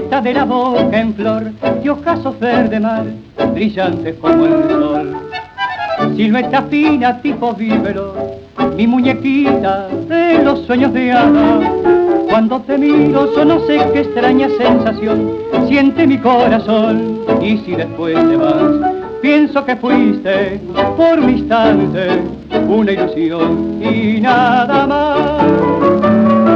violeta de la boca en flor, de ocasos verde mar, brillantes como el sol. Silueta fina tipo vívero, mi muñequita de los sueños de hada. Cuando te miro, yo no sé qué extraña sensación siente mi corazón. Y si después te vas, pienso que fuiste por un instante una ilusión y nada más.